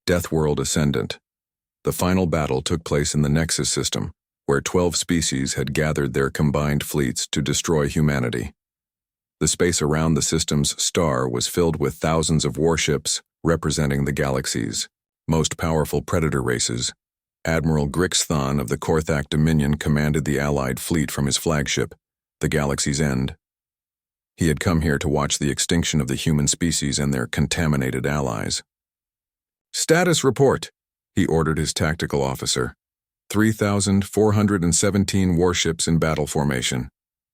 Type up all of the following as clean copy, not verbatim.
Deathworld Ascendant. The final battle took place in the Nexus system, where 12 species had gathered their combined fleets to destroy humanity. The space around the system's star was filled with thousands of warships representing the galaxy's most powerful predator races. Admiral Grixthon of the Korthak Dominion commanded the Allied fleet from his flagship, the Galaxy's End. He had come here to watch the extinction of the human species and their contaminated allies. "Status report," he ordered his tactical officer. 3,417 warships in battle formation.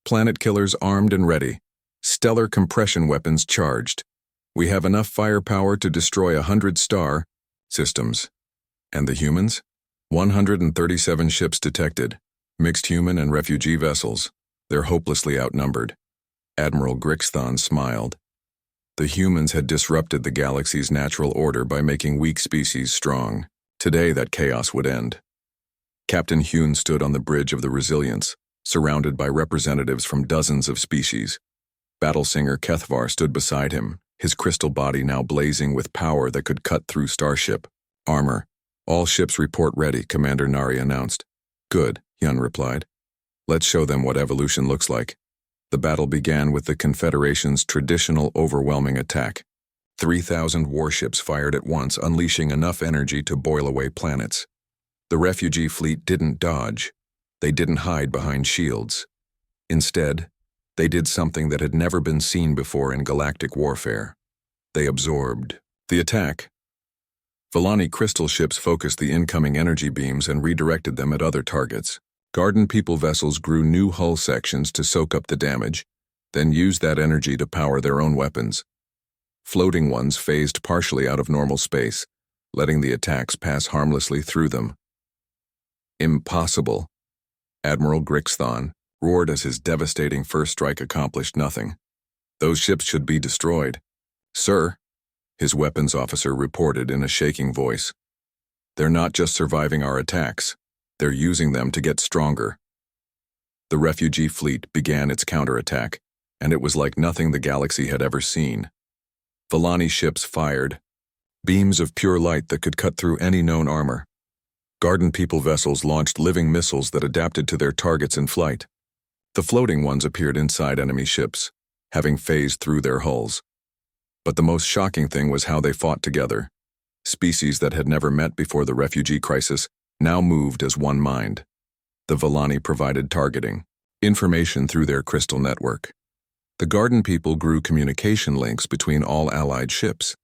Planet killers armed and ready. Stellar compression weapons charged. We have enough firepower to destroy 100 star systems. And the humans? 137 ships detected. Mixed human and refugee vessels. They're hopelessly outnumbered. Admiral Grixthon smiled. The humans had disrupted the galaxy's natural order by making weak species strong. Today that chaos would end. Captain Hune stood on the bridge of the Resilience, surrounded by representatives from dozens of species. Battlesinger Kethvar stood beside him, his crystal body now blazing with power that could cut through starship armor. "All ships report ready," Commander Nari announced. "Good," Hyun replied. "Let's show them what evolution looks like." The battle began with the Confederation's traditional overwhelming attack. 3,000 warships fired at once, unleashing enough energy to boil away planets. The refugee fleet didn't dodge. They didn't hide behind shields. Instead, they did something that had never been seen before in galactic warfare. They absorbed the attack. Volani crystal ships focused the incoming energy beams and redirected them at other targets. Garden People vessels grew new hull sections to soak up the damage, then used that energy to power their own weapons. Floating ones phased partially out of normal space, letting the attacks pass harmlessly through them. "Impossible," Admiral Grixthon roared as his devastating first strike accomplished nothing. "Those ships should be destroyed." "Sir," his weapons officer reported in a shaking voice. "They're not just surviving our attacks, they're using them to get stronger." The refugee fleet began its counterattack, and it was like nothing the galaxy had ever seen. Volani ships fired, beams of pure light that could cut through any known armor. Garden People vessels launched living missiles that adapted to their targets in flight. The floating ones appeared inside enemy ships, having phased through their hulls. But the most shocking thing was how they fought together. Species that had never met before the refugee crisis now moved as one mind. The Volani provided targeting, information through their crystal network. The Garden People grew communication links between all allied ships.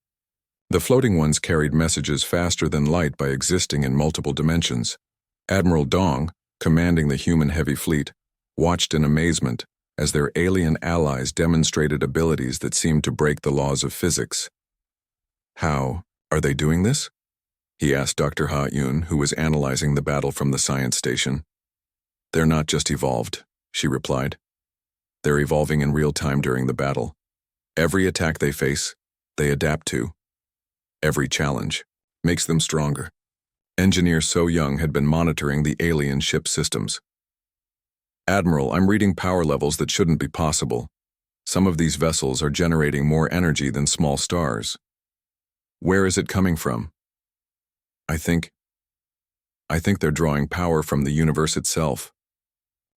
The floating ones carried messages faster than light by existing in multiple dimensions. Admiral Dong, commanding the human heavy fleet, watched in amazement as their alien allies demonstrated abilities that seemed to break the laws of physics. "How are they doing this?" he asked Dr. Ha-Yun, who was analyzing the battle from the science station. "They're not just evolved," she replied. "They're evolving in real time during the battle. Every attack they face, they adapt to. Every challenge makes them stronger." Engineer So Young had been monitoring the alien ship systems. "Admiral, I'm reading power levels that shouldn't be possible. Some of these vessels are generating more energy than small stars. Where is it coming from?" I think they're drawing power from the universe itself.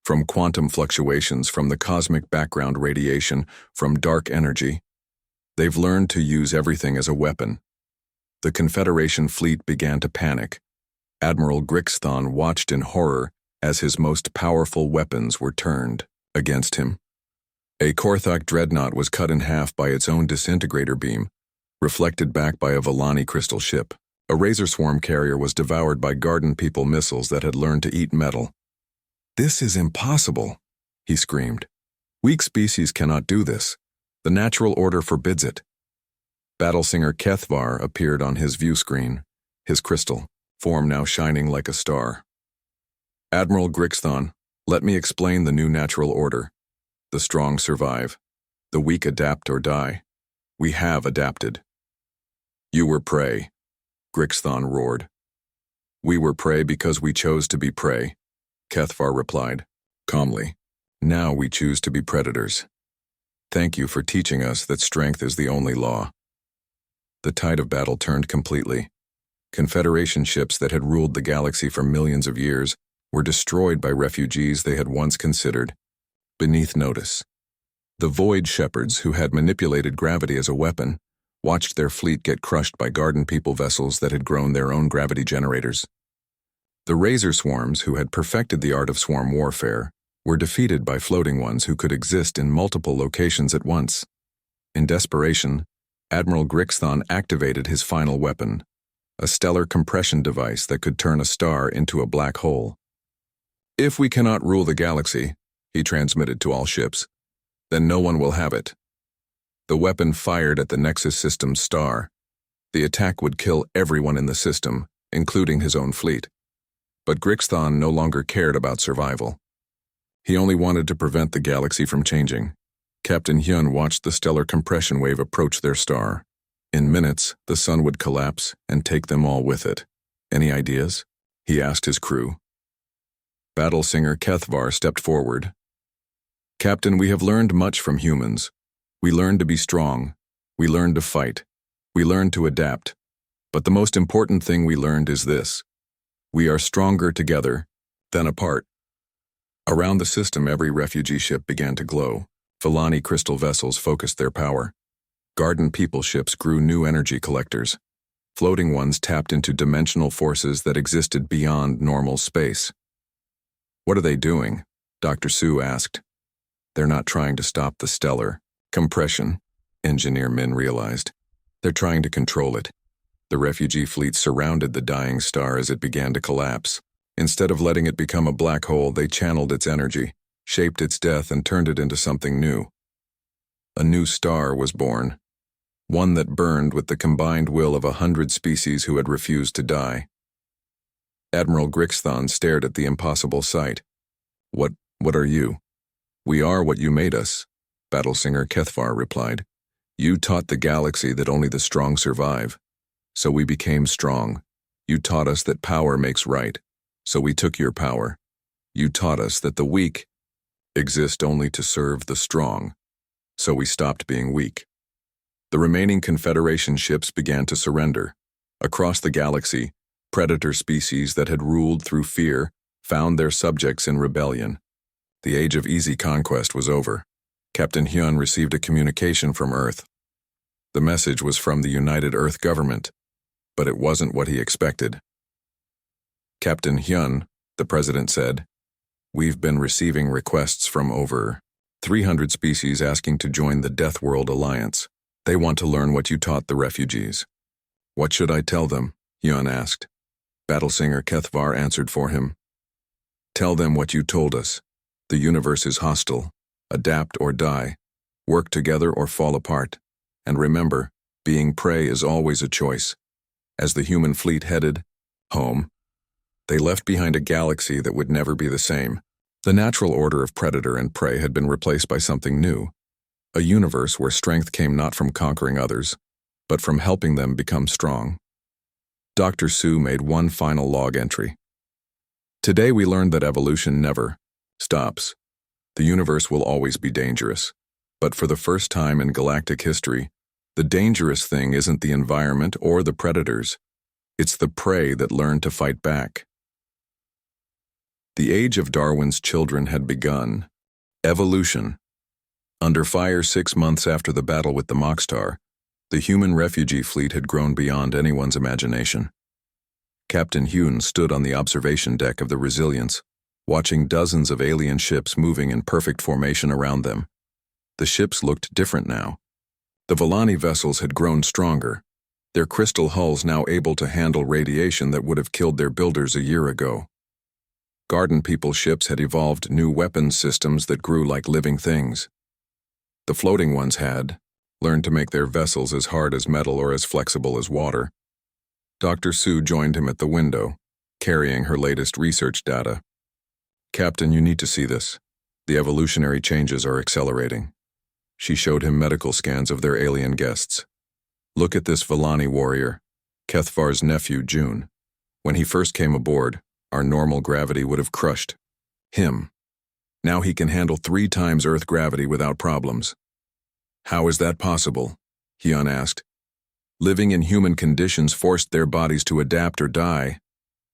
From quantum fluctuations, from the cosmic background radiation, from dark energy. They've learned to use everything as a weapon." The Confederation fleet began to panic. Admiral Grixthon watched in horror as his most powerful weapons were turned against him. A Korthak dreadnought was cut in half by its own disintegrator beam, reflected back by a Volani crystal ship. A Razor Swarm carrier was devoured by Garden People missiles that had learned to eat metal. "This is impossible," he screamed. "Weak species cannot do this. The natural order forbids it." Battlesinger Kethvar appeared on his view screen, his crystal form now shining like a star. "Admiral Grixthon, let me explain the new natural order. The strong survive. The weak adapt or die. We have adapted." "You were prey," Grixthon roared. "We were prey because we chose to be prey," Kethvar replied, calmly. "Now we choose to be predators. Thank you for teaching us that strength is the only law." The tide of battle turned completely. Confederation ships that had ruled the galaxy for millions of years were destroyed by refugees they had once considered beneath notice. The Void Shepherds, who had manipulated gravity as a weapon, watched their fleet get crushed by Garden People vessels that had grown their own gravity generators. The Razor Swarms, who had perfected the art of swarm warfare, were defeated by floating ones who could exist in multiple locations at once. In desperation, Admiral Grixthon activated his final weapon, a stellar compression device that could turn a star into a black hole. "If we cannot rule the galaxy," he transmitted to all ships, "then no one will have it." The weapon fired at the Nexus system's star. The attack would kill everyone in the system, including his own fleet. But Grixthon no longer cared about survival. He only wanted to prevent the galaxy from changing. Captain Hyun watched the stellar compression wave approach their star. In minutes, the sun would collapse and take them all with it. "Any ideas?" he asked his crew. Battle singer Kethvar stepped forward. "Captain, we have learned much from humans. We learned to be strong. We learned to fight. We learned to adapt. But the most important thing we learned is this: we are stronger together than apart." Around the system, every refugee ship began to glow. Villani crystal vessels focused their power. Garden People ships grew new energy collectors. Floating ones tapped into dimensional forces that existed beyond normal space. "What are they doing?" Dr. Su asked. "They're not trying to stop the stellar compression," Engineer Min realized. "They're trying to control it." The refugee fleet surrounded the dying star as it began to collapse. Instead of letting it become a black hole, they channeled its energy, shaped its death, and turned it into something new. A new star was born, one that burned with the combined will of 100 species who had refused to die. Admiral Grixthon stared at the impossible sight. What are you?" "We are what you made us," Battle Singer Kethvar replied. "You taught the galaxy that only the strong survive. So we became strong. You taught us that power makes right. So we took your power. You taught us that the weak exist only to serve the strong. So we stopped being weak." The remaining Confederation ships began to surrender. Across the galaxy, predator species that had ruled through fear found their subjects in rebellion. The age of easy conquest was over. Captain Hyun received a communication from Earth. The message was from the United Earth government, but it wasn't what he expected. "Captain Hyun," the president said, "we've been receiving requests from over 300 species asking to join the Deathworld Alliance. They want to learn what you taught the refugees." "What should I tell them?" Hyun asked. Battle Singer Kethvar answered for him. "Tell them what you told us. The universe is hostile. Adapt or die. Work together or fall apart. And remember, being prey is always a choice." As the human fleet headed home, they left behind a galaxy that would never be the same. The natural order of predator and prey had been replaced by something new. A universe where strength came not from conquering others, but from helping them become strong. Dr. Su made one final log entry. "Today we learned that evolution never stops. The universe will always be dangerous. But for the first time in galactic history, the dangerous thing isn't the environment or the predators. It's the prey that learned to fight back." The age of Darwin's children had begun. Evolution. Under fire 6 months after the battle with the Mockstar, the human refugee fleet had grown beyond anyone's imagination. Captain Hyun stood on the observation deck of the Resilience, watching dozens of alien ships moving in perfect formation around them. The ships looked different now. The Villani vessels had grown stronger, their crystal hulls now able to handle radiation that would have killed their builders a year ago. Garden People ships had evolved new weapons systems that grew like living things. The floating ones had learned to make their vessels as hard as metal or as flexible as water. Dr. Su joined him at the window, carrying her latest research data. "Captain, you need to see this. The evolutionary changes are accelerating." She showed him medical scans of their alien guests. "Look at this Villani warrior, Kethvar's nephew, June. When he first came aboard, our normal gravity would have crushed him. Now he can handle 3 times Earth gravity without problems." "How is that possible?" Hyun asked. Living in human conditions forced their bodies to adapt or die,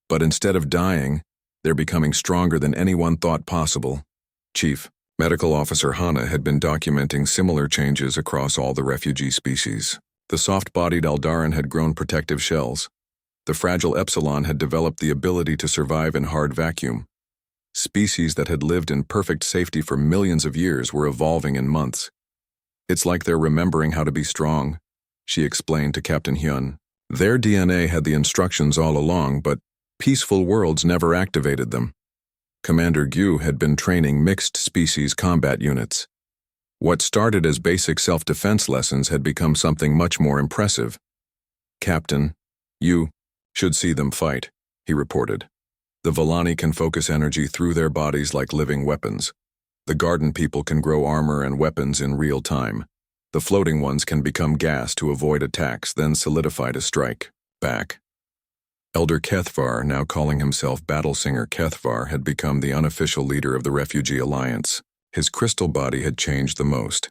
but instead of dying, they're becoming stronger than anyone thought possible. Chief Medical Officer Hana had been documenting similar changes across all the refugee species. The soft-bodied Aldaran had grown protective shells. The fragile Epsilon had developed the ability to survive in hard vacuum. Species that had lived in perfect safety for millions of years were evolving in months. It's like they're remembering how to be strong, she explained to Captain Hyun. Their DNA had the instructions all along, but peaceful worlds never activated them. Commander Gyu had been training mixed-species combat units. What started as basic self-defense lessons had become something much more impressive. Captain, you should see them fight, he reported. The Vellani can focus energy through their bodies like living weapons. The garden people can grow armor and weapons in real time. The floating ones can become gas to avoid attacks, then solidify to strike back. Elder Kethvar, now calling himself Battlesinger Kethvar, had become the unofficial leader of the Refugee Alliance. His crystal body had changed the most.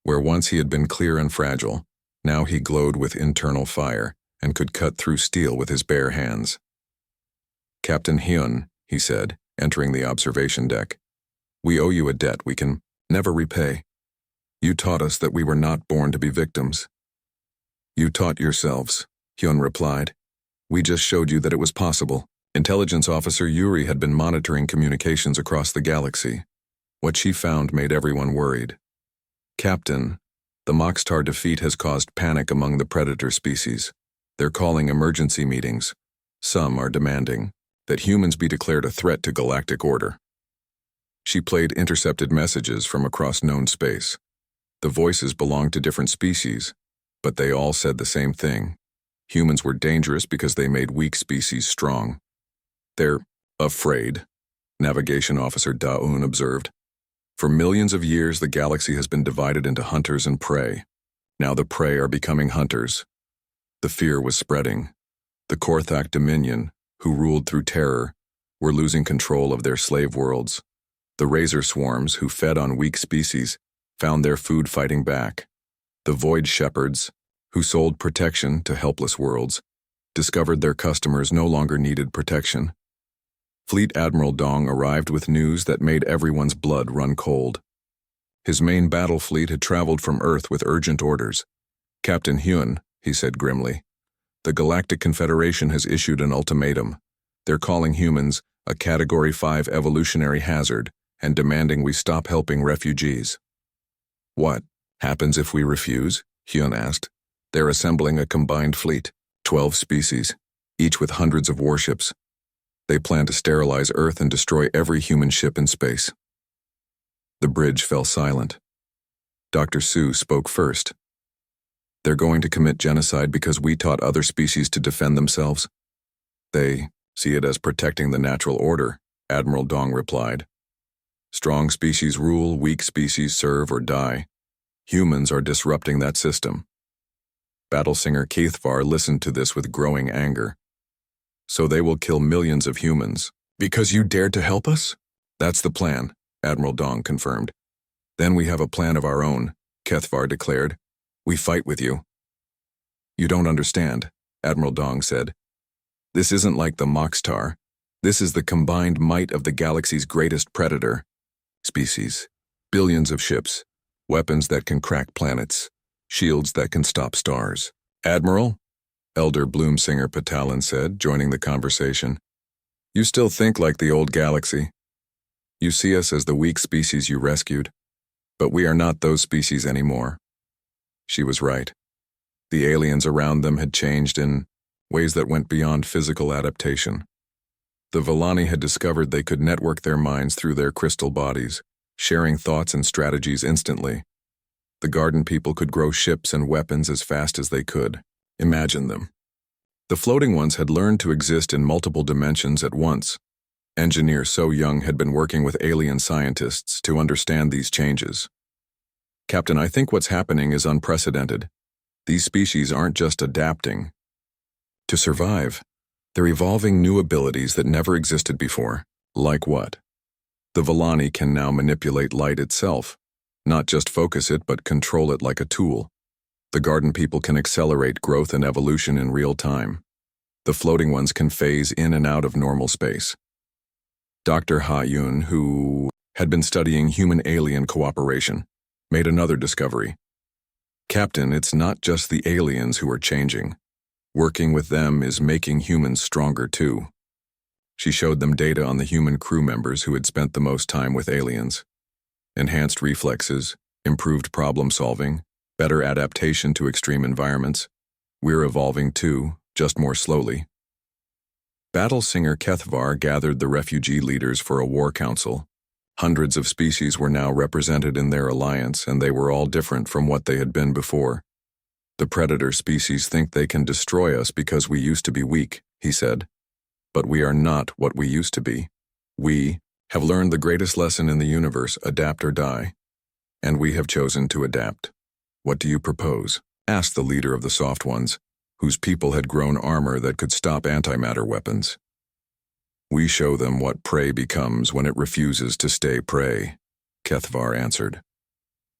Where once he had been clear and fragile, now he glowed with internal fire and could cut through steel with his bare hands. Captain Hyun, he said, entering the observation deck, we owe you a debt we can never repay. You taught us that we were not born to be victims. You taught yourselves, Hyun replied. We just showed you that it was possible. Intelligence Officer Yuri had been monitoring communications across the galaxy. What she found made everyone worried. Captain, the Moxtar defeat has caused panic among the predator species. They're calling emergency meetings. Some are demanding that humans be declared a threat to galactic order. She played intercepted messages from across known space. The voices belonged to different species, but they all said the same thing. Humans were dangerous because they made weak species strong. They're afraid, Navigation Officer Da-un observed. For millions of years, the galaxy has been divided into hunters and prey. Now the prey are becoming hunters. The fear was spreading. The Korthak Dominion, who ruled through terror, were losing control of their slave worlds. The Razor Swarms, who fed on weak species, found their food fighting back. The Void Shepherds, who sold protection to helpless worlds, discovered their customers no longer needed protection. Fleet Admiral Dong arrived with news that made everyone's blood run cold. His main battle fleet had traveled from Earth with urgent orders. Captain Hyun, he said grimly, the Galactic Confederation has issued an ultimatum. They're calling humans a Category 5 evolutionary hazard and demanding we stop helping refugees. What happens if we refuse? Hyun asked. They're assembling a combined fleet, 12 species, each with hundreds of warships. They plan to sterilize Earth and destroy every human ship in space. The bridge fell silent. Dr. Su spoke first. They're going to commit genocide because we taught other species to defend themselves. They see it as protecting the natural order, Admiral Dong replied. Strong species rule, weak species serve or die. Humans are disrupting that system. Battlesinger Kethvar listened to this with growing anger. So they will kill millions of humans. Because you dared to help us? That's the plan, Admiral Dong confirmed. Then we have a plan of our own, Kethvar declared. We fight with you. You don't understand, Admiral Dong said. This isn't like the Moxtar. This is the combined might of the galaxy's greatest predator. Species. Billions of ships. Weapons that can crack planets. Shields that can stop stars. Admiral? Elder Bloomsinger Patalin said, joining the conversation. You still think like the old galaxy. You see us as the weak species you rescued. But we are not those species anymore. She was right. The aliens around them had changed in ways that went beyond physical adaptation. The Vellani had discovered they could network their minds through their crystal bodies, sharing thoughts and strategies instantly. The garden people could grow ships and weapons as fast as they could. Imagine them. The floating ones had learned to exist in multiple dimensions at once. Engineer So Young had been working with alien scientists to understand these changes. Captain, I think what's happening is unprecedented. These species aren't just adapting to survive. They're evolving new abilities that never existed before. Like what? The Vellani can now manipulate light itself, not just focus it but control it like a tool. The garden people can accelerate growth and evolution in real time. The floating ones can phase in and out of normal space. Dr. Ha-Yun, who had been studying human-alien cooperation, made another discovery. Captain, it's not just the aliens who are changing. Working with them is making humans stronger too. She showed them data on the human crew members who had spent the most time with aliens. Enhanced reflexes, improved problem solving, better adaptation to extreme environments. We're evolving too, just more slowly. Battle singer Kethvar gathered the refugee leaders for a war council. Hundreds of species were now represented in their alliance, and they were all different from what they had been before. The predator species think they can destroy us because we used to be weak, he said. But we are not what we used to be. We have learned the greatest lesson in the universe, adapt or die. And we have chosen to adapt. What do you propose? Asked the leader of the soft ones, whose people had grown armor that could stop antimatter weapons. We show them what prey becomes when it refuses to stay prey, Kethvar answered.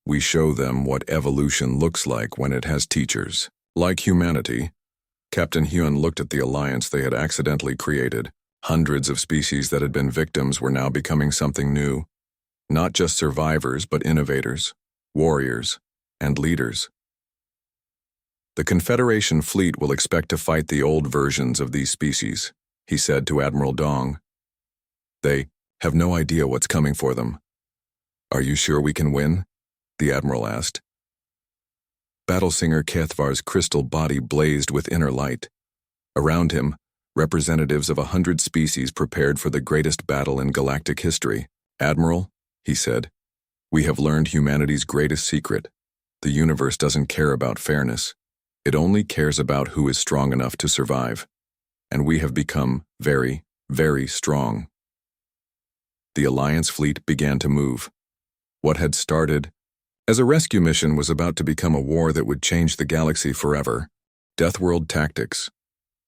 We show them what evolution looks like when it has teachers. Like humanity, Captain Hyun looked at the alliance they had accidentally created. Hundreds of species that had been victims were now becoming something new. Not just survivors, but innovators, warriors, and leaders. The Confederation fleet will expect to fight the old versions of these species, he said to Admiral Dong. They have no idea what's coming for them. Are you sure we can win? The Admiral asked. Battlesinger Kethvar's crystal body blazed with inner light. Around him, representatives of 100 species prepared for the greatest battle in galactic history. Admiral, he said, we have learned humanity's greatest secret. The universe doesn't care about fairness. It only cares about who is strong enough to survive. And we have become very, very strong. The Alliance fleet began to move. What had started as a rescue mission was about to become a war that would change the galaxy forever. Deathworld tactics.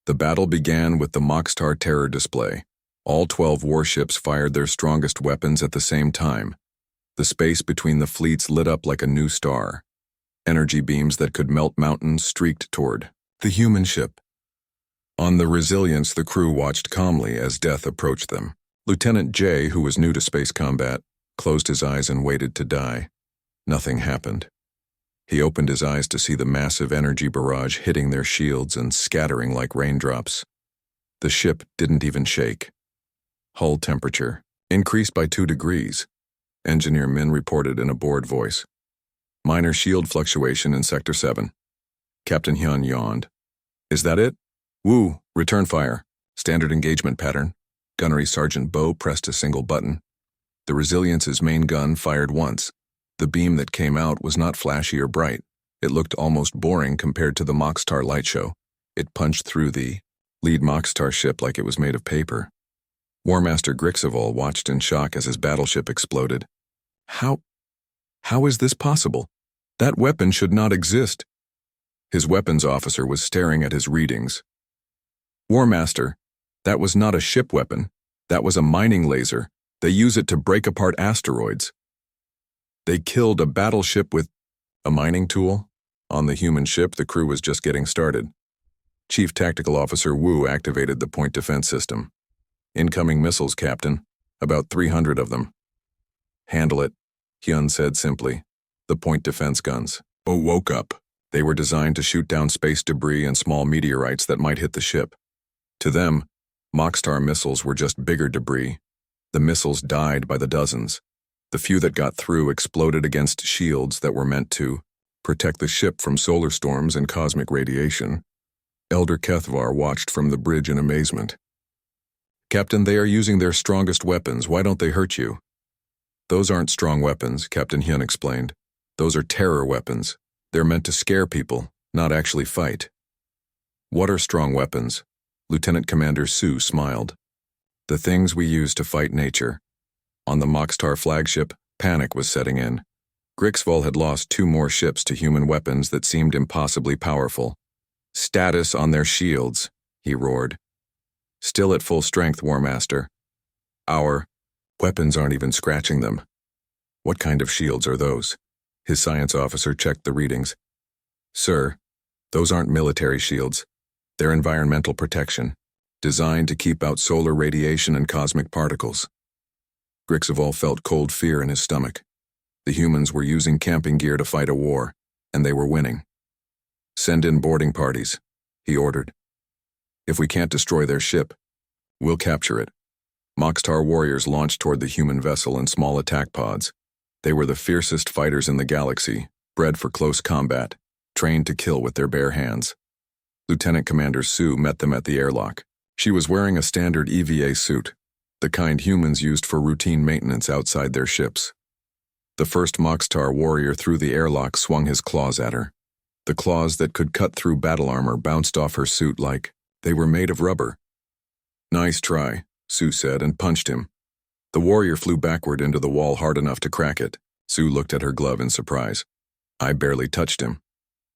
The battle began with the Moxtar terror display. All 12 warships fired their strongest weapons at the same time. The space between the fleets lit up like a new star. Energy beams that could melt mountains streaked toward the human ship. On the Resilience, the crew watched calmly as death approached them. Lieutenant J, who was new to space combat, closed his eyes and waited to die. Nothing happened. He opened his eyes to see the massive energy barrage hitting their shields and scattering like raindrops. The ship didn't even shake. Hull temperature increased by 2 degrees. Engineer Min reported in a bored voice. Minor shield fluctuation in Sector 7. Captain Hyun yawned. Is that it? Woo, return fire. Standard engagement pattern. Gunnery Sergeant Bo pressed a single button. The Resilience's main gun fired once. The beam that came out was not flashy or bright. It looked almost boring compared to the Moxtar light show. It punched through the lead Moxtar ship like it was made of paper. War Master Grixivol watched in shock as his battleship exploded. How is this possible? That weapon should not exist. His weapons officer was staring at his readings. War Master, that was not a ship weapon. That was a mining laser. They use it to break apart asteroids. They killed a battleship with a mining tool? On the human ship, the crew was just getting started. Chief Tactical Officer Wu activated the point defense system. Incoming missiles, Captain. About 300 of them. Handle it, Hyun said simply. The point defense guns. Oh, woke up. They were designed to shoot down space debris and small meteorites that might hit the ship. To them, Moxtar missiles were just bigger debris. The missiles died by the dozens. The few that got through exploded against shields that were meant to protect the ship from solar storms and cosmic radiation. Elder Kethvar watched from the bridge in amazement. Captain, they are using their strongest weapons. Why don't they hurt you? Those aren't strong weapons, Captain Hyun explained. Those are terror weapons. They're meant to scare people, not actually fight. What are strong weapons? Lieutenant Commander Su smiled. The things we use to fight nature. On the Moxtar flagship, panic was setting in. Grixvol had lost 2 more ships to human weapons that seemed impossibly powerful. Status on their shields, he roared. Still at full strength, War Master. Our weapons aren't even scratching them. What kind of shields are those? His science officer checked the readings. Sir, those aren't military shields. They're environmental protection, designed to keep out solar radiation and cosmic particles. Grixeval felt cold fear in his stomach. The humans were using camping gear to fight a war, and they were winning. Send in boarding parties, he ordered. If we can't destroy their ship, we'll capture it. Moxtar warriors launched toward the human vessel in small attack pods. They were the fiercest fighters in the galaxy, bred for close combat, trained to kill with their bare hands. Lieutenant Commander Sue met them at the airlock. She was wearing a standard EVA suit, the kind humans used for routine maintenance outside their ships. The first Moxtar warrior through the airlock swung his claws at her. The claws that could cut through battle armor bounced off her suit like they were made of rubber. Nice try, Sue said and punched him. The warrior flew backward into the wall hard enough to crack it. Sue looked at her glove in surprise. I barely touched him.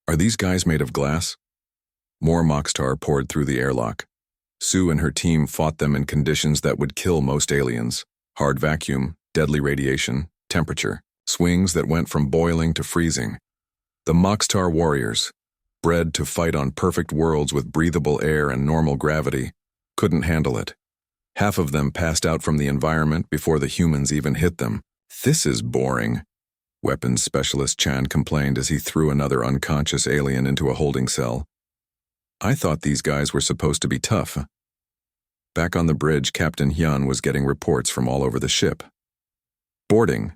Are these guys made of glass? More Moxtar poured through the airlock. Sue and her team fought them in conditions that would kill most aliens. Hard vacuum, deadly radiation, temperature, swings that went from boiling to freezing. The Moxtar warriors, bred to fight on perfect worlds with breathable air and normal gravity, couldn't handle it. Half of them passed out from the environment before the humans even hit them. This is boring, Weapons Specialist Chan complained as he threw another unconscious alien into a holding cell. I thought these guys were supposed to be tough. Back on the bridge, Captain Hyun was getting reports from all over the ship. Boarding.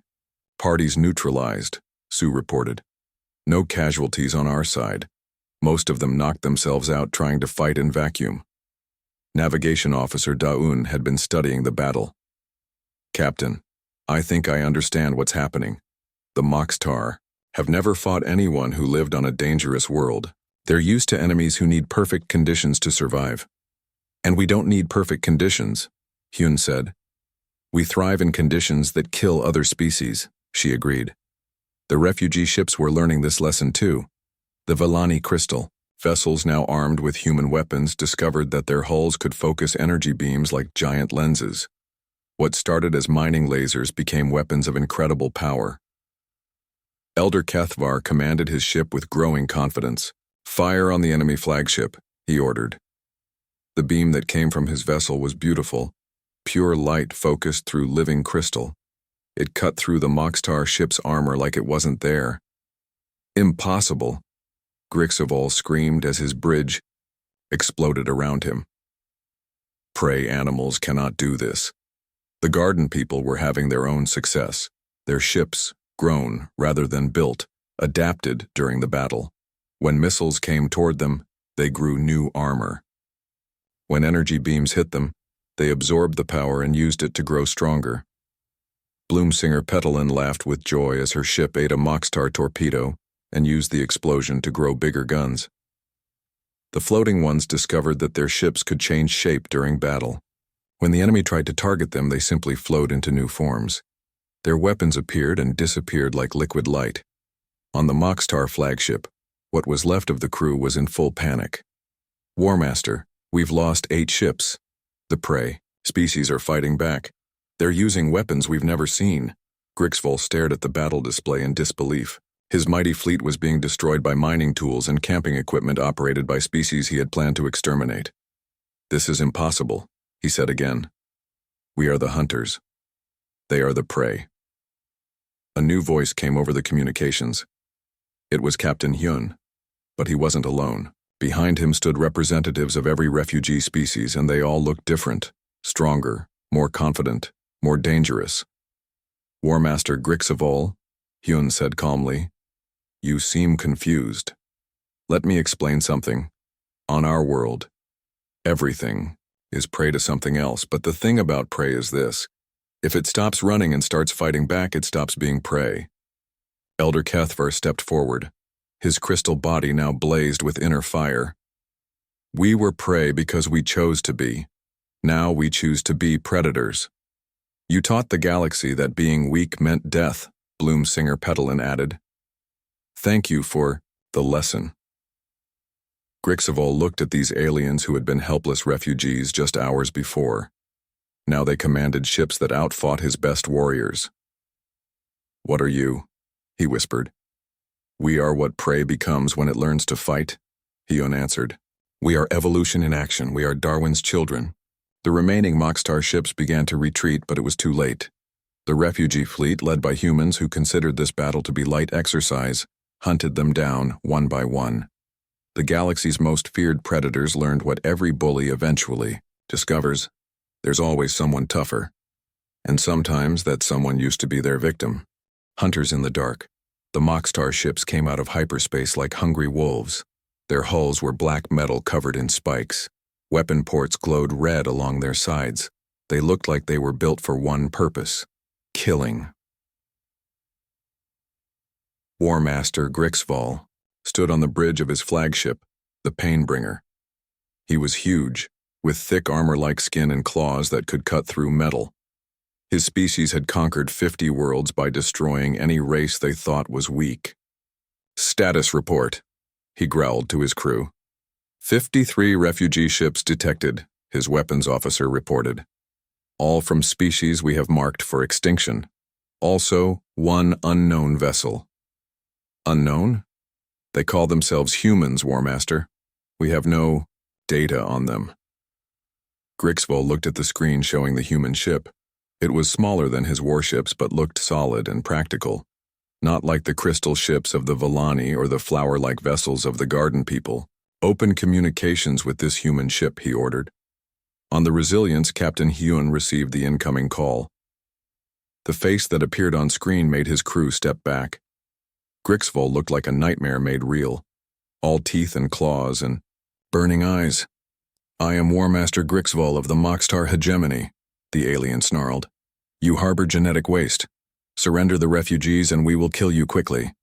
Parties neutralized, Sue reported. No casualties on our side. Most of them knocked themselves out trying to fight in vacuum. Navigation Officer Daun had been studying the battle. Captain, I think I understand what's happening. The Moxtar have never fought anyone who lived on a dangerous world. They're used to enemies who need perfect conditions to survive. And we don't need perfect conditions, Hyun said. We thrive in conditions that kill other species, she agreed. The refugee ships were learning this lesson too. The Vellani crystal, vessels now armed with human weapons, discovered that their hulls could focus energy beams like giant lenses. What started as mining lasers became weapons of incredible power. Elder Kethvar commanded his ship with growing confidence. Fire on the enemy flagship, he ordered. The beam that came from his vessel was beautiful, pure light focused through living crystal. It cut through the Moxtar ship's armor like it wasn't there. Impossible, Grixeval screamed as his bridge exploded around him. Prey animals cannot do this. The garden people were having their own success. Their ships, grown rather than built, adapted during the battle. When missiles came toward them, they grew new armor. When energy beams hit them, they absorbed the power and used it to grow stronger. Bloomsinger Petalin laughed with joy as her ship ate a Moxtar torpedo and used the explosion to grow bigger guns. The floating ones discovered that their ships could change shape during battle. When the enemy tried to target them, they simply flowed into new forms. Their weapons appeared and disappeared like liquid light. On the Moxtar flagship, what was left of the crew was in full panic. Warmaster, we've lost 8 ships. The prey species are fighting back. They're using weapons we've never seen. Grixeval stared at the battle display in disbelief. His mighty fleet was being destroyed by mining tools and camping equipment operated by species he had planned to exterminate. This is impossible, he said again. We are the hunters. They are the prey. A new voice came over the communications. It was Captain Hyun, but he wasn't alone. Behind him stood representatives of every refugee species, and they all looked different, stronger, more confident, more dangerous. Warmaster Grixeval, Hyun said calmly, you seem confused. Let me explain something. On our world, everything is prey to something else, but the thing about prey is this. If it stops running and starts fighting back, it stops being prey. Elder Kethvar stepped forward. His crystal body now blazed with inner fire. We were prey because we chose to be. Now we choose to be predators. You taught the galaxy that being weak meant death, Bloomsinger Petalin added. Thank you for the lesson. Grixeval looked at these aliens who had been helpless refugees just hours before. Now they commanded ships that outfought his best warriors. What are you? He whispered. We are what prey becomes when it learns to fight, Hyun answered. We are evolution in action. We are Darwin's children. The remaining Mockstar ships began to retreat, but it was too late. The refugee fleet, led by humans who considered this battle to be light exercise, hunted them down one by one. The galaxy's most feared predators learned what every bully eventually discovers. There's always someone tougher. And sometimes that someone used to be their victim. Hunters in the dark. The Mockstar ships came out of hyperspace like hungry wolves. Their hulls were black metal covered in spikes. Weapon ports glowed red along their sides. They looked like they were built for one purpose: killing. War Master Grixval stood on the bridge of his flagship, the Painbringer. He was huge, with thick armor-like skin and claws that could cut through metal. His species had conquered 50 worlds by destroying any race they thought was weak. Status report, he growled to his crew. 53 refugee ships detected, his weapons officer reported. All from species we have marked for extinction. Also, 1 unknown vessel. Unknown? They call themselves humans, War Master. We have no data on them. Grixval looked at the screen showing the human ship. It was smaller than his warships but looked solid and practical, not like the crystal ships of the Villani or the flower-like vessels of the Garden People. Open communications with this human ship, he ordered. On the Resilience, Captain Hyun received the incoming call. The face that appeared on screen made his crew step back. Grixval looked like a nightmare made real, all teeth and claws and burning eyes. I am War Master Grixval of the Mockstar hegemony, the alien snarled. You harbor genetic waste. Surrender the refugees and we will kill you quickly.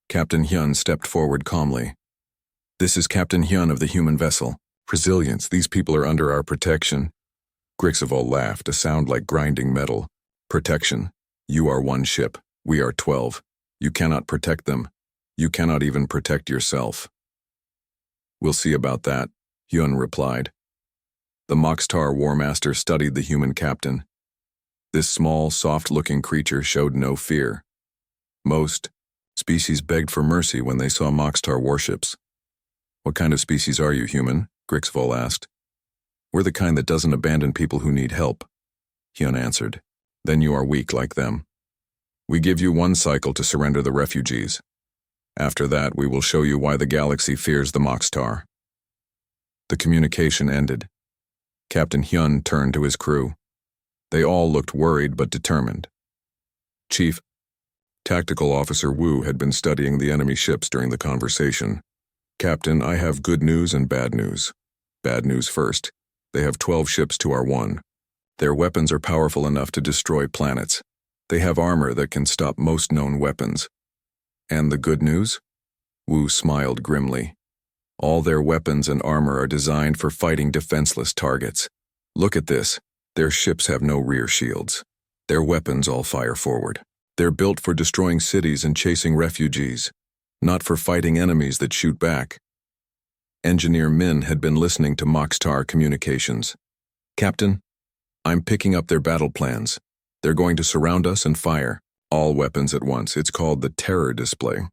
Captain Hyun stepped forward calmly. This is Captain Hyun of the human vessel. Resilience, these people are under our protection. Grixval laughed, a sound like grinding metal. Protection. You are 1 ship. We are 12. You cannot protect them. You cannot even protect yourself. We'll see about that, Hyun replied. The Mockstar War Master studied the human captain. This small, soft-looking creature showed no fear. Most species begged for mercy when they saw Mockstar warships. What kind of species are you, human? Grixval asked. We're the kind that doesn't abandon people who need help, Hyun answered. Then you are weak like them. We give you 1 cycle to surrender the refugees. After that, we will show you why the galaxy fears the Mockstar. The communication ended. Captain Hyun turned to his crew. They all looked worried but determined. Chief, Tactical Officer Wu had been studying the enemy ships during the conversation. Captain, I have good news and bad news. Bad news first. They have 12 ships to our 1. Their weapons are powerful enough to destroy planets. They have armor that can stop most known weapons. And the good news? Wu smiled grimly. All their weapons and armor are designed for fighting defenseless targets. Look at this. Their ships have no rear shields. Their weapons all fire forward. They're built for destroying cities and chasing refugees, not for fighting enemies that shoot back. Engineer Min had been listening to Mockstar communications. Captain, I'm picking up their battle plans. They're going to surround us and fire all weapons at once. It's called the terror display,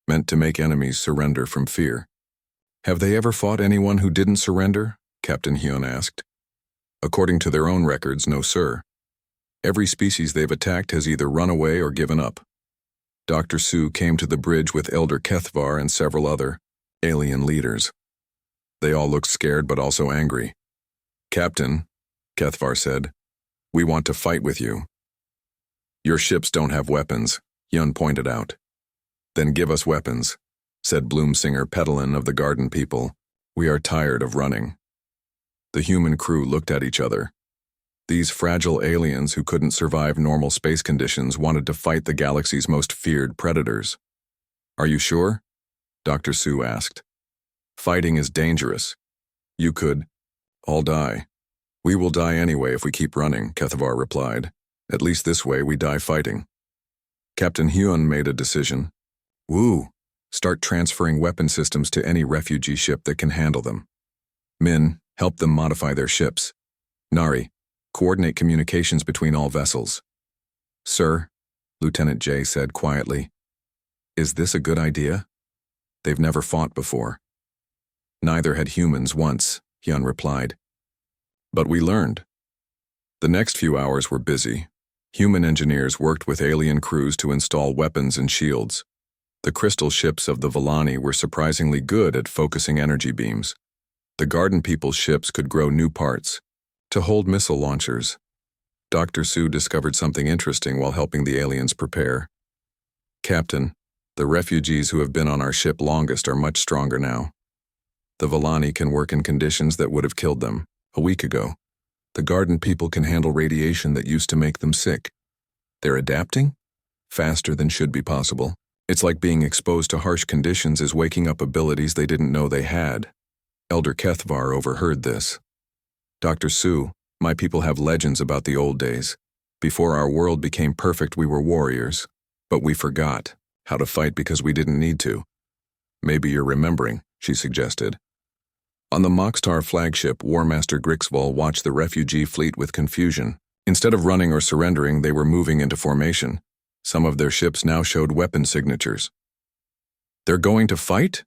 meant to make enemies surrender from fear. Have they ever fought anyone who didn't surrender? Captain Hyun asked. According to their own records, no sir. Every species they've attacked has either run away or given up. Dr. Su came to the bridge with Elder Kethvar and several other alien leaders. They all looked scared but also angry. Captain, Kethvar said, we want to fight with you. Your ships don't have weapons, Hyun pointed out. Then give us weapons, said Bloomsinger Petalin of the Garden People. We are tired of running. The human crew looked at each other. These fragile aliens who couldn't survive normal space conditions wanted to fight the galaxy's most feared predators. Are you sure? Dr. Su asked. Fighting is dangerous. You could all die. We will die anyway if we keep running, Kethvar replied. At least this way we die fighting. Captain Hyun made a decision. Woo! Start transferring weapon systems to any refugee ship that can handle them. Min, help them modify their ships. Nari, coordinate communications between all vessels. Sir, Lieutenant J said quietly. Is this a good idea? They've never fought before. Neither had humans once, Hyun replied. But we learned. The next few hours were busy. Human engineers worked with alien crews to install weapons and shields. The crystal ships of the Vallani were surprisingly good at focusing energy beams. The Garden People's ships could grow new parts to hold missile launchers. Dr. Su discovered something interesting while helping the aliens prepare. Captain, the refugees who have been on our ship longest are much stronger now. The Vallani can work in conditions that would have killed them a week ago. The Garden People can handle radiation that used to make them sick. They're adapting faster than should be possible. It's like being exposed to harsh conditions is waking up abilities they didn't know they had. Elder Kethvar overheard this. Dr. Su, my people have legends about the old days. Before our world became perfect, we were warriors. But we forgot how to fight because we didn't need to. Maybe you're remembering, she suggested. On the Moxtar flagship, War Master Grixval watched the refugee fleet with confusion. Instead of running or surrendering, they were moving into formation. Some of their ships now showed weapon signatures. They're going to fight?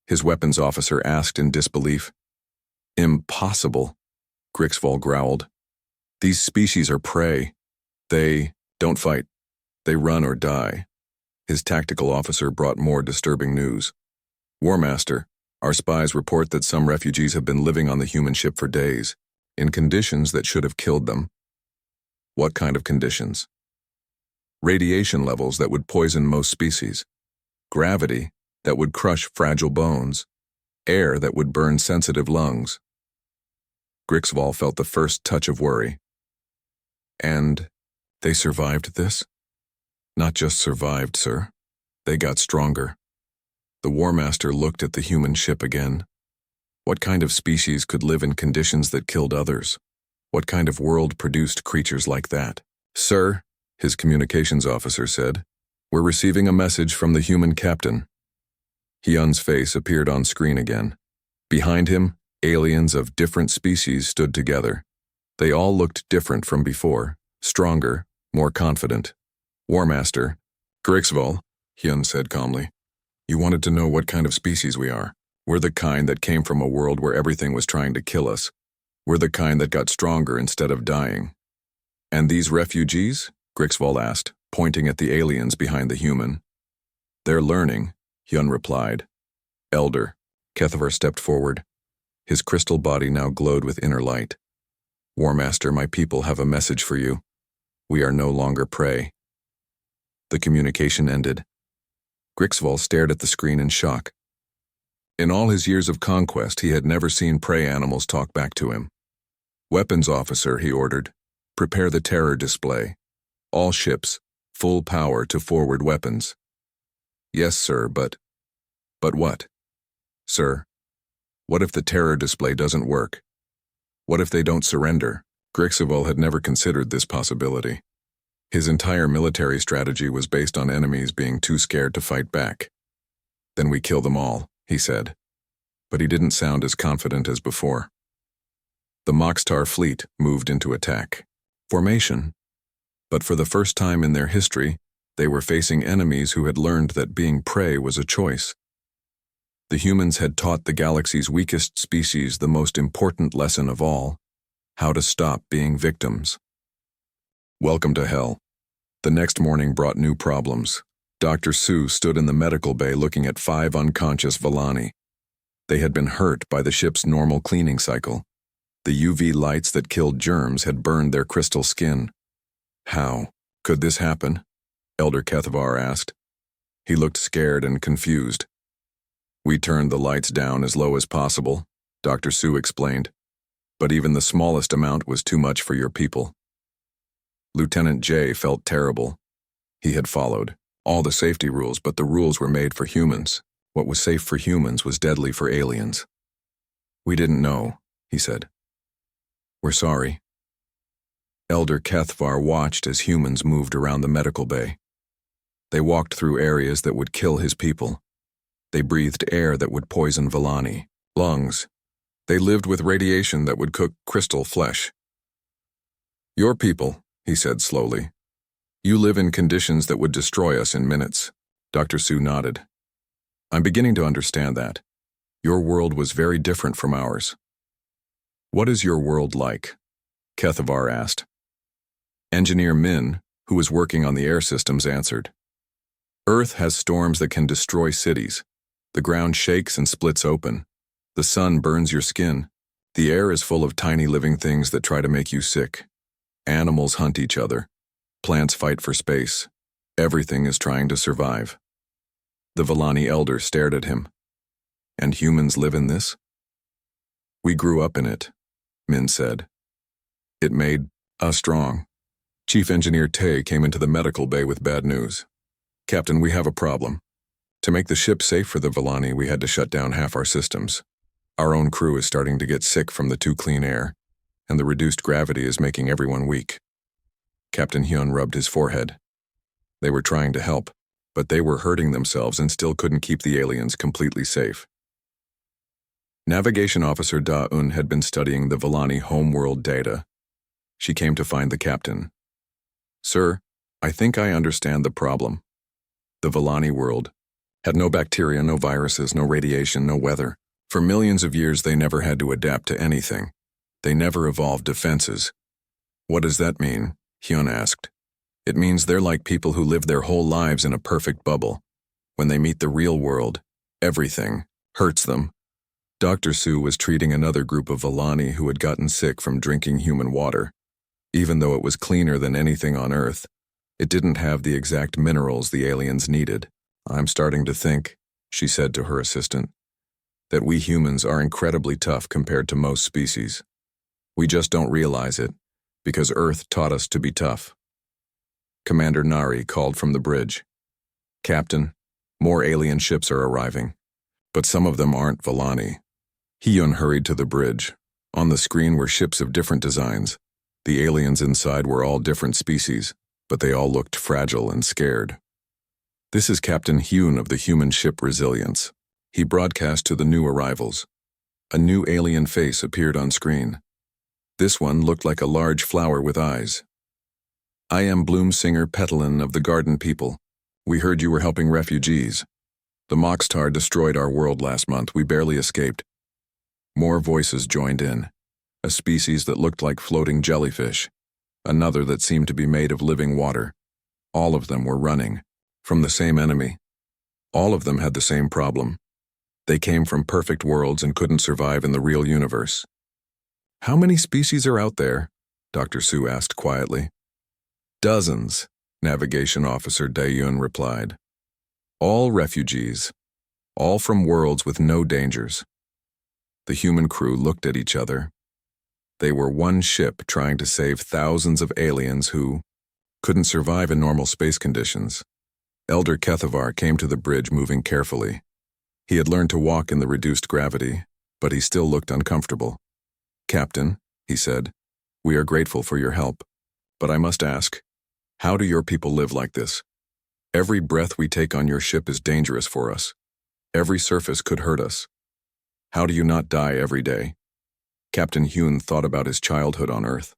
His weapons officer asked in disbelief. Impossible, Grixval growled. These species are prey. They don't fight. They run or die. His tactical officer brought more disturbing news. War Master, our spies report that some refugees have been living on the human ship for days, in conditions that should have killed them. What kind of conditions? Radiation levels that would poison most species. Gravity that would crush fragile bones. Air that would burn sensitive lungs. Grixval felt the first touch of worry. And they survived this? Not just survived, sir. They got stronger. The War Master looked at the human ship again. What kind of species could live in conditions that killed others? What kind of world produced creatures like that? Sir, his communications officer said, we're receiving a message from the human captain. Hyun's face appeared on screen again. Behind him, aliens of different species stood together. They all looked different from before, stronger, more confident. War Master, Grixval, Hyun said calmly. You wanted to know what kind of species we are. We're the kind that came from a world where everything was trying to kill us. We're the kind that got stronger instead of dying. And these refugees? Grixval asked, pointing at the aliens behind the human. They're learning, Hyun replied. Elder, Kethvar stepped forward. His crystal body now glowed with inner light. War Master, my people have a message for you. We are no longer prey. The communication ended. Grixval stared at the screen in shock. In all his years of conquest, he had never seen prey animals talk back to him. Weapons officer, he ordered, prepare the terror display. All ships, full power to forward weapons. Yes, sir, but what? Sir, what if the terror display doesn't work? What if they don't surrender? Grixval had never considered this possibility. His entire military strategy was based on enemies being too scared to fight back. Then we kill them all, he said. But he didn't sound as confident as before. The Moxtar fleet moved into attack. Formation. But for the first time in their history, they were facing enemies who had learned that being prey was a choice. The humans had taught the galaxy's weakest species the most important lesson of all, how to stop being victims. Welcome to hell. The next morning brought new problems. Dr. Su stood in the medical bay looking at 5 unconscious Vallani. They had been hurt by the ship's normal cleaning cycle. The UV lights that killed germs had burned their crystal skin. How could this happen? Elder Kethvar asked. He looked scared and confused. We turned the lights down as low as possible, Dr. Su explained. But even the smallest amount was too much for your people. Lieutenant J felt terrible. He had followed all the safety rules, but the rules were made for humans. What was safe for humans was deadly for aliens. We didn't know, he said. We're sorry. Elder Kethvar watched as humans moved around the medical bay. They walked through areas that would kill his people. They breathed air that would poison Vallani, lungs. They lived with radiation that would cook crystal flesh. Your people, he said slowly. You live in conditions that would destroy us in minutes. Dr. Sue nodded. I'm beginning to understand that. Your world was very different from ours. What is your world like? Kethavar asked. Engineer Min, who was working on the air systems, answered. Earth has storms that can destroy cities. The ground shakes and splits open. The sun burns your skin. The air is full of tiny living things that try to make you sick. Animals hunt each other. Plants fight for space. Everything is trying to survive. The Villani elder stared at him. And humans live in this? We grew up in it, Min said. It made us strong. Chief Engineer Tay came into the medical bay with bad news. Captain, we have a problem. To make the ship safe for the Villani, we had to shut down half our systems. Our own crew is starting to get sick from the too clean air, and the reduced gravity is making everyone weak. Captain Hyun rubbed his forehead. They were trying to help, but they were hurting themselves and still couldn't keep the aliens completely safe. Navigation Officer Da-un had been studying the Villani homeworld data. She came to find the captain. Sir, I think I understand the problem. The Villani world had no bacteria, no viruses, no radiation, no weather. For millions of years, they never had to adapt to anything. They never evolved defenses. What does that mean? Hyun asked. It means they're like people who live their whole lives in a perfect bubble. When they meet the real world, everything hurts them. Dr. Sue was treating another group of Villani who had gotten sick from drinking human water. Even though it was cleaner than anything on Earth, it didn't have the exact minerals the aliens needed. I'm starting to think, she said to her assistant, that we humans are incredibly tough compared to most species. We just don't realize it, because Earth taught us to be tough. Commander Nari called from the bridge. Captain, more alien ships are arriving, but some of them aren't Villani. Hyun hurried to the bridge. On the screen were ships of different designs. The aliens inside were all different species, but they all looked fragile and scared. This is Captain Hyun of the human ship Resilience. He broadcast to the new arrivals. A new alien face appeared on screen. This one looked like a large flower with eyes. I am Bloomsinger Petalin of the Garden People. We heard you were helping refugees. The Moxtar destroyed our world last month. We barely escaped. More voices joined in. A species that looked like floating jellyfish. Another that seemed to be made of living water. All of them were running from the same enemy. All of them had the same problem. They came from perfect worlds and couldn't survive in the real universe. How many species are out there? Dr. Sue asked quietly. Dozens, Navigation Officer Dae-yun replied. All refugees. All from worlds with no dangers. The human crew looked at each other. They were one ship trying to save thousands of aliens who couldn't survive in normal space conditions. Elder Kethavar came to the bridge moving carefully. He had learned to walk in the reduced gravity, but he still looked uncomfortable. Captain, he said, we are grateful for your help, but I must ask, how do your people live like this? Every breath we take on your ship is dangerous for us. Every surface could hurt us. How do you not die every day? Captain Hyun thought about his childhood on Earth.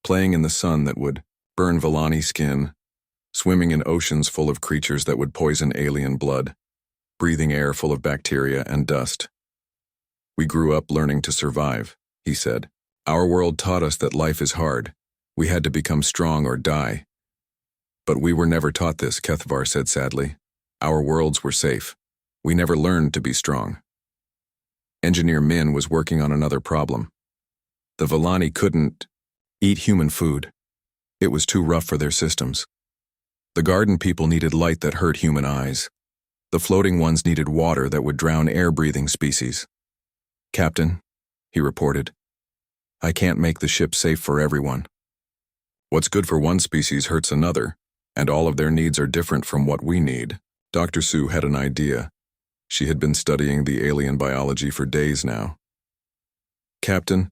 Playing in the sun that would burn Villani skin, swimming in oceans full of creatures that would poison alien blood, breathing air full of bacteria and dust. We grew up learning to survive, he said. Our world taught us that life is hard. We had to become strong or die. But we were never taught this, Kethavar said sadly. Our worlds were safe. We never learned to be strong. Engineer Min was working on another problem. The Villani couldn't eat human food. It was too rough for their systems. The garden people needed light that hurt human eyes. The floating ones needed water that would drown air-breathing species. Captain, he reported, I can't make the ship safe for everyone. What's good for one species hurts another, and all of their needs are different from what we need. Dr. Sue had an idea. She had been studying the alien biology for days now. Captain,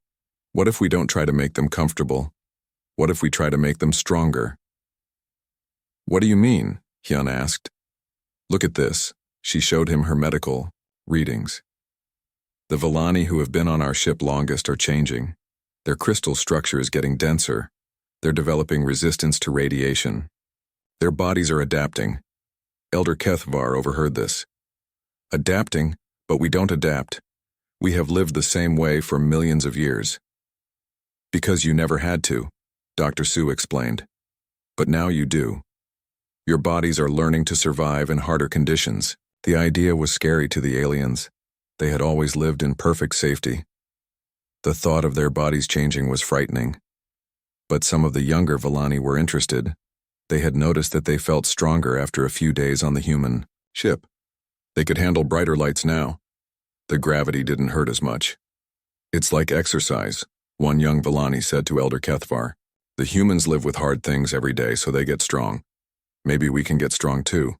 what if we don't try to make them comfortable? What if we try to make them stronger? What do you mean? Hyun asked. Look at this. She showed him her medical readings. The Villani who have been on our ship longest are changing. Their crystal structure is getting denser. They're developing resistance to radiation. Their bodies are adapting. Elder Kethvar overheard this. Adapting, but we don't adapt. We have lived the same way for millions of years. Because you never had to, Dr. Sue explained. But now you do. Your bodies are learning to survive in harder conditions. The idea was scary to the aliens. They had always lived in perfect safety. The thought of their bodies changing was frightening. But some of the younger Villani were interested. They had noticed that they felt stronger after a few days on the human ship. They could handle brighter lights now. The gravity didn't hurt as much. It's like exercise, one young Villani said to Elder Kethvar. The humans live with hard things every day, so they get strong. Maybe we can get strong too.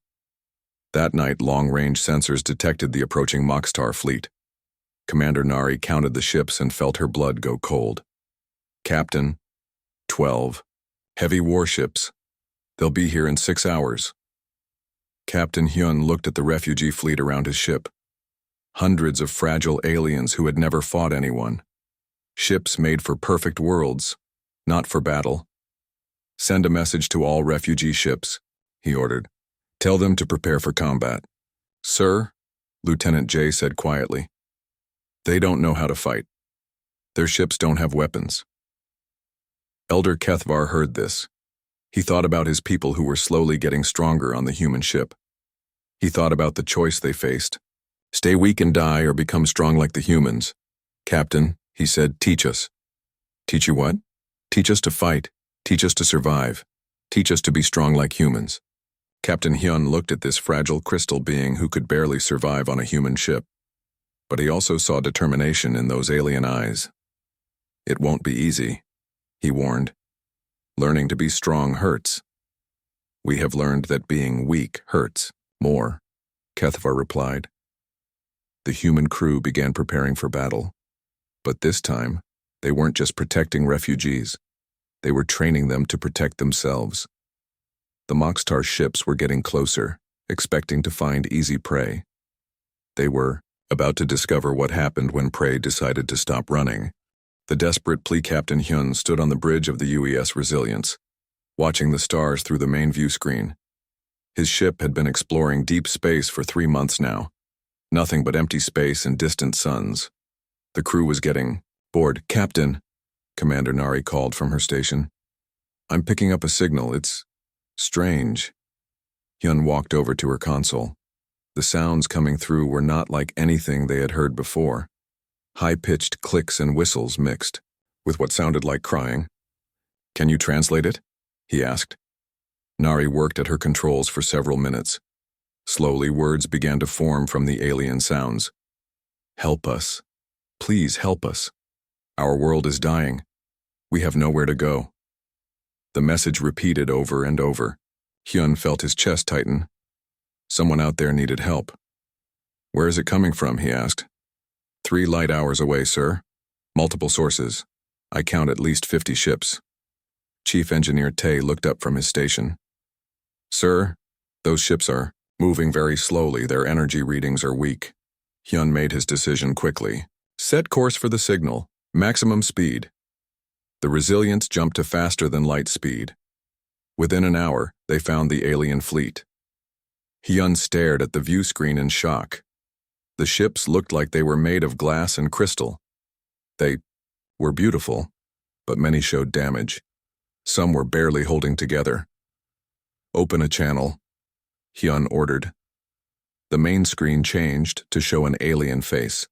That night, long-range sensors detected the approaching Moxtar fleet. Commander Nari counted the ships and felt her blood go cold. Captain, 12. Heavy warships. They'll be here in 6 hours. Captain Hyun looked at the refugee fleet around his ship. Hundreds of fragile aliens who had never fought anyone. Ships made for perfect worlds, not for battle. Send a message to all refugee ships, he ordered. Tell them to prepare for combat. Sir, Lieutenant Jay said quietly. They don't know how to fight. Their ships don't have weapons. Elder Kethvar heard this. He thought about his people who were slowly getting stronger on the human ship. He thought about the choice they faced. Stay weak and die or become strong like the humans. Captain, he said, teach us. Teach you what? Teach us to fight. Teach us to survive. Teach us to be strong like humans. Captain Hyun looked at this fragile crystal being who could barely survive on a human ship. But he also saw determination in those alien eyes. It won't be easy, he warned. Learning to be strong hurts. We have learned that being weak hurts more, Kethvar replied. The human crew began preparing for battle. But this time, they weren't just protecting refugees. They were training them to protect themselves. The Moxtar ships were getting closer, expecting to find easy prey. They were about to discover what happened when prey decided to stop running. The desperate plea Captain Hyun stood on the bridge of the UES Resilience, watching the stars through the main view screen. His ship had been exploring deep space for 3 months now. Nothing but empty space and distant suns. The crew was getting bored. Captain, Commander Nari called from her station. I'm picking up a signal. It's strange. Hyun walked over to her console. The sounds coming through were not like anything they had heard before. High-pitched clicks and whistles mixed with what sounded like crying. Can you translate it? He asked. Nari worked at her controls for several minutes. Slowly, words began to form from the alien sounds. Help us. Please help us. Our world is dying. We have nowhere to go. The message repeated over and over. Hyun felt his chest tighten. Someone out there needed help. Where is it coming from? He asked. 3 light hours away, sir. Multiple sources. I count at least 50 ships. Chief Engineer Tae looked up from his station. Sir, those ships are moving very slowly. Their energy readings are weak. Hyun made his decision quickly. Set course for the signal. Maximum speed. The Resilience jumped to faster than light speed. Within an hour, they found the alien fleet. Hyun stared at the view screen in shock. The ships looked like they were made of glass and crystal. They were beautiful, but many showed damage. Some were barely holding together. Open a channel, Hyun ordered. The main screen changed to show an alien face.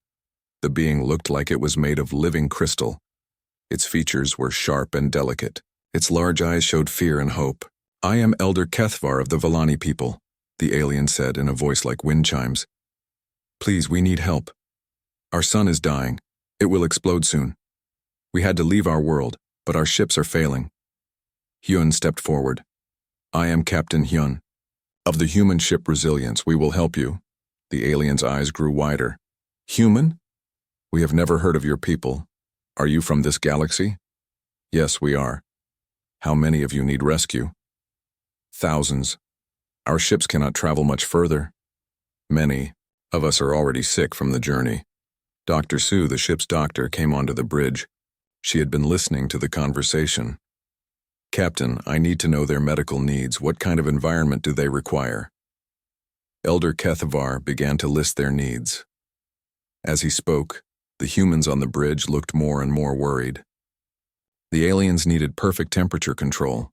The being looked like it was made of living crystal. Its features were sharp and delicate. Its large eyes showed fear and hope. I am Elder Kethvar of the Villani people, the alien said in a voice like wind chimes. Please, we need help. Our sun is dying. It will explode soon. We had to leave our world, but our ships are failing. Hyun stepped forward. I am Captain Hyun. Of the human ship Resilience, we will help you. The alien's eyes grew wider. Human? We have never heard of your people. Are you from this galaxy? Yes, we are. How many of you need rescue? Thousands. Our ships cannot travel much further. Many of us are already sick from the journey. Dr. Sue, the ship's doctor, came onto the bridge. She had been listening to the conversation. Captain, I need to know their medical needs. What kind of environment do they require? Elder Kethavar began to list their needs. As he spoke, the humans on the bridge looked more and more worried. The aliens needed perfect temperature control.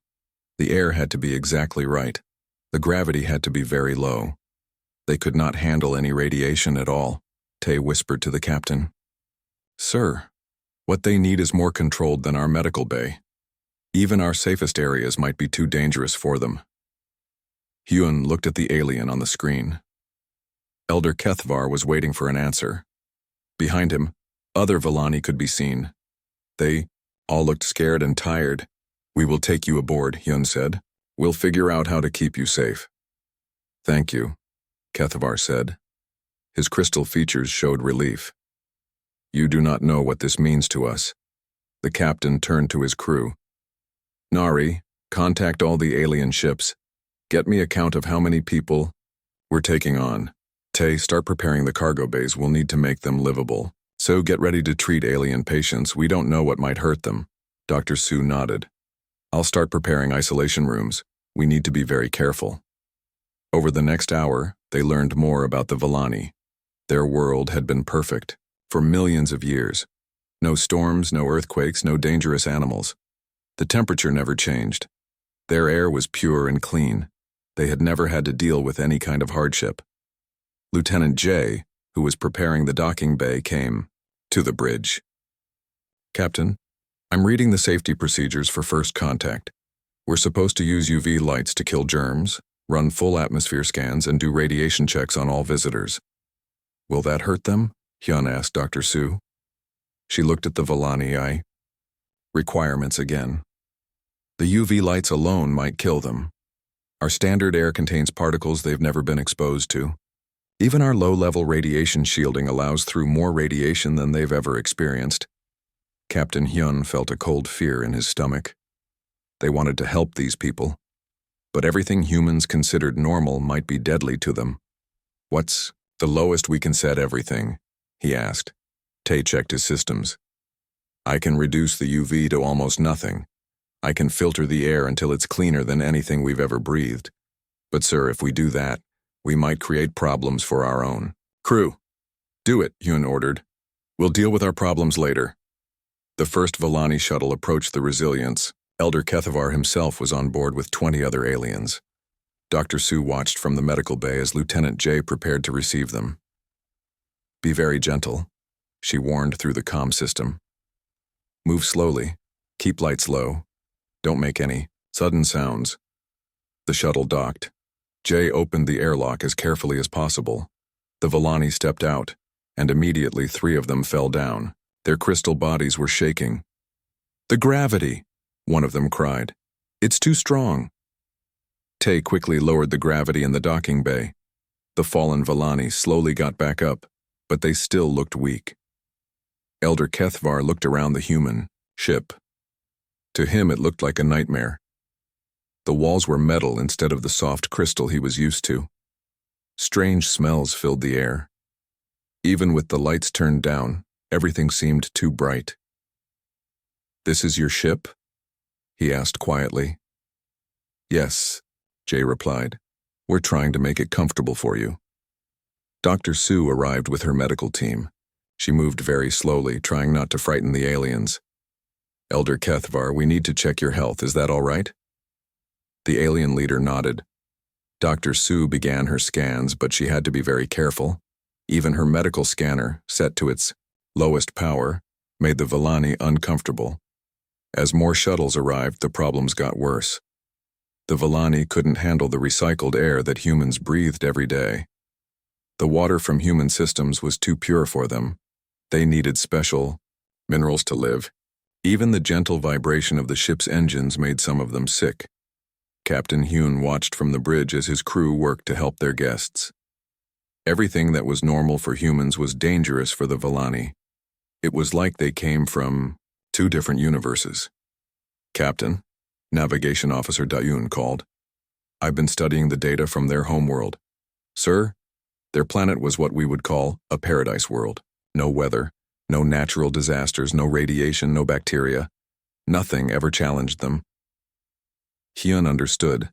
The air had to be exactly right. The gravity had to be very low. They could not handle any radiation at all, Tay whispered to the captain. Sir, what they need is more controlled than our medical bay. Even our safest areas might be too dangerous for them. Hyun looked at the alien on the screen. Elder Kethvar was waiting for an answer. Behind him, other Villani could be seen. They all looked scared and tired. We will take you aboard, Hyun said. We'll figure out how to keep you safe. Thank you, Kethvar said. His crystal features showed relief. You do not know what this means to us. The captain turned to his crew. Nari, contact all the alien ships. Get me a count of how many people we're taking on. Tay, start preparing the cargo bays. We'll need to make them livable. So get ready to treat alien patients. We don't know what might hurt them. Dr. Sue nodded. I'll start preparing isolation rooms. We need to be very careful. Over the next hour, they learned more about the Villani. Their world had been perfect for millions of years. No storms, no earthquakes, no dangerous animals. The temperature never changed. Their air was pure and clean. They had never had to deal with any kind of hardship. Lieutenant J, who was preparing the docking bay, came to the bridge. Captain, I'm reading the safety procedures for first contact. We're supposed to use UV lights to kill germs, run full atmosphere scans, and do radiation checks on all visitors. Will that hurt them? Hyun asked Dr. Sue. She looked at the Villani. Requirements again. The UV lights alone might kill them. Our standard air contains particles they've never been exposed to. Even our low-level radiation shielding allows through more radiation than they've ever experienced. Captain Hyun felt a cold fear in his stomach. They wanted to help these people, but everything humans considered normal might be deadly to them. What's the lowest we can set everything? He asked. Tay checked his systems. I can reduce the UV to almost nothing. I can filter the air until it's cleaner than anything we've ever breathed. But sir, if we do that, we might create problems for our own. Crew, do it, Hyun ordered. We'll deal with our problems later. The first Villani shuttle approached the Resilience. Elder Kethavar himself was on board with 20 other aliens. Dr. Sue watched from the medical bay as Lieutenant J prepared to receive them. Be very gentle, she warned through the comm system. Move slowly. Keep lights low. Don't make any sudden sounds. The shuttle docked. Jay opened the airlock as carefully as possible. The Villani stepped out, and immediately 3 of them fell down. Their crystal bodies were shaking. The gravity, one of them cried. It's too strong. Tay quickly lowered the gravity in the docking bay. The fallen Villani slowly got back up, but they still looked weak. Elder Kethvar looked around the human ship. To him it looked like a nightmare. The walls were metal instead of the soft crystal he was used to. Strange smells filled the air. Even with the lights turned down, everything seemed too bright. This is your ship? He asked quietly. Yes, Jay replied. We're trying to make it comfortable for you. Dr. Sue arrived with her medical team. She moved very slowly, trying not to frighten the aliens. Elder Kethvar, we need to check your health. Is that all right? The alien leader nodded. Dr. Sue began her scans, but she had to be very careful. Even her medical scanner, set to its lowest power, made the Villani uncomfortable. As more shuttles arrived, the problems got worse. The Villani couldn't handle the recycled air that humans breathed every day. The water from human systems was too pure for them. They needed special minerals to live. Even the gentle vibration of the ship's engines made some of them sick. Captain Hyun watched from the bridge as his crew worked to help their guests. Everything that was normal for humans was dangerous for the Villani. It was like they came from 2 different universes. Captain, Navigation Officer Dayun called. I've been studying the data from their homeworld. Sir, their planet was what we would call a paradise world. No weather, no natural disasters, no radiation, no bacteria. Nothing ever challenged them. Hyun understood.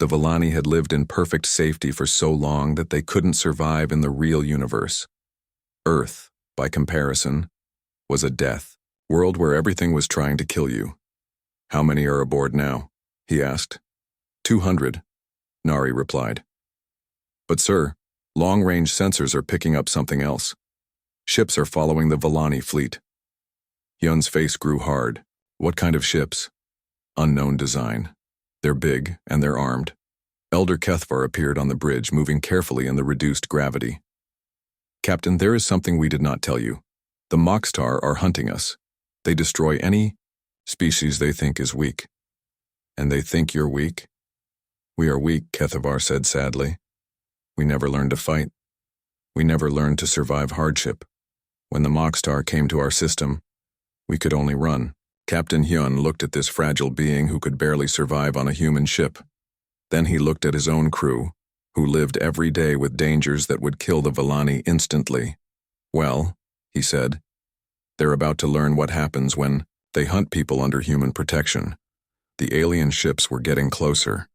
The Villani had lived in perfect safety for so long that they couldn't survive in the real universe. Earth, by comparison, was a death world where everything was trying to kill you. "How many are aboard now?" he asked. 200, Nari replied. "But sir, long-range sensors are picking up something else. Ships are following the Villani fleet." Hyun's face grew hard. "What kind of ships?" "Unknown design. They're big, and they're armed." Elder Kethvar appeared on the bridge, moving carefully in the reduced gravity. "Captain, there is something we did not tell you. The Moxtar are hunting us. They destroy any species they think is weak." "And they think you're weak?" "We are weak," Kethvar said sadly. "We never learned to fight. We never learned to survive hardship. When the Moxtar came to our system, we could only run." Captain Hyun looked at this fragile being who could barely survive on a human ship. Then he looked at his own crew, who lived every day with dangers that would kill the Villani instantly. "Well," he said, "they're about to learn what happens when they hunt people under human protection." The alien ships were getting closer.